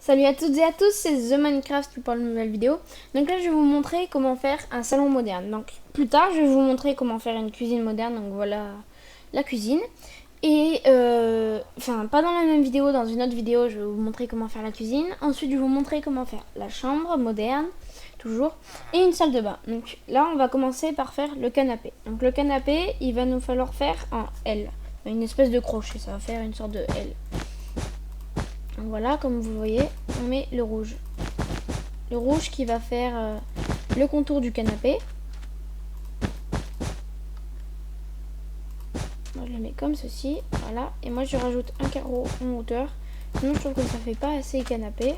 Salut à toutes et à tous, c'est The Minecraft pour une nouvelle vidéo. Donc là je vais vous montrer comment faire un salon moderne. Donc plus tard je vais vous montrer comment faire une cuisine moderne. Donc voilà la cuisine. Et enfin pas dans la même vidéo, dans une autre vidéo je vais vous montrer comment faire la cuisine. Ensuite je vais vous montrer comment faire la chambre moderne, toujours, et une salle de bain. Donc là on va commencer par faire le canapé. Donc le canapé il va nous falloir faire un L, une espèce de crochet, ça va faire une sorte de L. Donc voilà, comme vous voyez, on met le rouge. Le rouge qui va faire le contour du canapé. Moi je le mets comme ceci, voilà. Et moi je rajoute un carreau en hauteur. Sinon je trouve que ça fait pas assez canapé.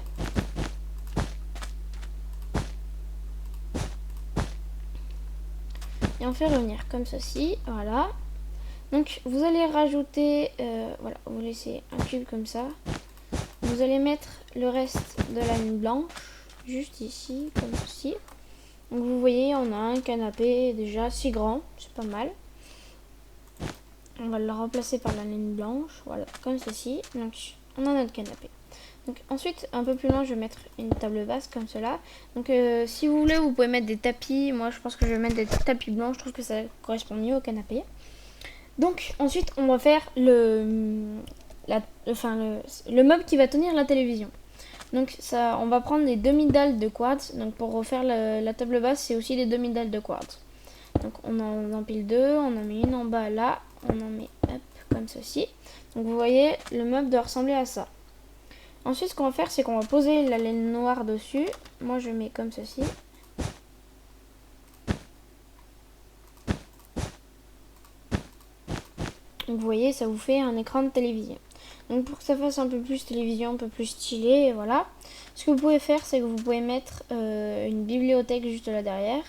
Et on fait revenir comme ceci, voilà. Donc vous allez rajouter, voilà, vous laissez un cube comme ça. Vous allez mettre le reste de la ligne blanche, juste ici, comme ceci. Donc vous voyez, on a un canapé déjà si grand, c'est pas mal. On va le remplacer par la ligne blanche, voilà, comme ceci. Donc on a notre canapé. Donc ensuite, un peu plus loin, je vais mettre une table basse comme cela. Donc si vous voulez, vous pouvez mettre des tapis. Moi, je pense que je vais mettre des tapis blancs. Je trouve que ça correspond mieux au canapé. Donc ensuite, on va faire le meuble qui va tenir la télévision. Donc ça, on va prendre les demi-dalles de quartz. Donc pour refaire la table basse, c'est aussi des demi-dalles de quartz. Donc on en empile deux, on en met une en bas là, on en met hop, comme ceci. Donc vous voyez, le meuble doit ressembler à ça. Ensuite, ce qu'on va faire, c'est qu'on va poser la laine noire dessus. Moi, je mets comme ceci. Donc vous voyez, ça vous fait un écran de télévision. Donc pour que ça fasse un peu plus télévision, un peu plus stylé, voilà. Ce que vous pouvez faire, c'est que vous pouvez mettre une bibliothèque juste là derrière.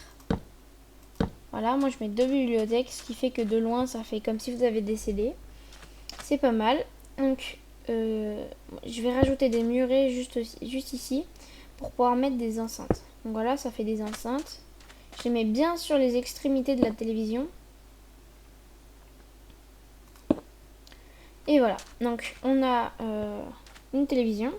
Voilà, moi je mets deux bibliothèques, ce qui fait que de loin, ça fait comme si vous avez des CD. C'est pas mal. Donc je vais rajouter des murets juste ici pour pouvoir mettre des enceintes. Donc voilà, ça fait des enceintes. Je les mets bien sur les extrémités de la télévision. Et voilà, donc on a une télévision.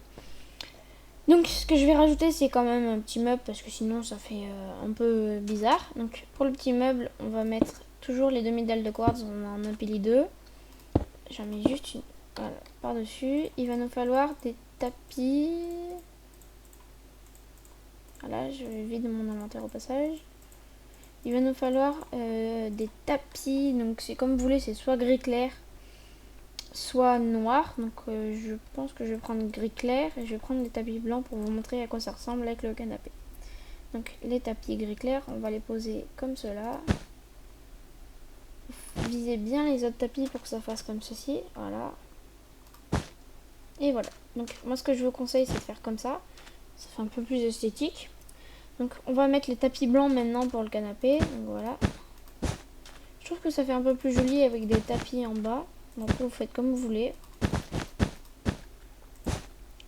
Donc ce que je vais rajouter, c'est quand même un petit meuble parce que sinon ça fait un peu bizarre. Donc pour le petit meuble, on va mettre toujours les demi-dalles de quartz, on en empile deux. J'en mets juste une, voilà, par-dessus. Il va nous falloir des tapis. Voilà, je vide mon inventaire au passage. Il va nous falloir des tapis, donc c'est comme vous voulez, c'est soit gris clair, soit noir. Donc je pense que je vais prendre gris clair et je vais prendre des tapis blancs pour vous montrer à quoi ça ressemble avec le canapé. Donc les tapis gris clair, on va les poser comme cela. Visez bien les autres tapis pour que ça fasse comme ceci, voilà. Et voilà, donc moi ce que je vous conseille, c'est de faire comme ça fait un peu plus esthétique. Donc on va mettre les tapis blancs maintenant pour le canapé, donc voilà. Je trouve que ça fait un peu plus joli avec des tapis en bas, donc vous faites comme vous voulez.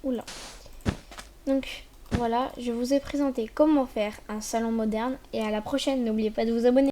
Oula. Donc voilà, je vous ai présenté comment faire un salon moderne et à la prochaine, n'oubliez pas de vous abonner.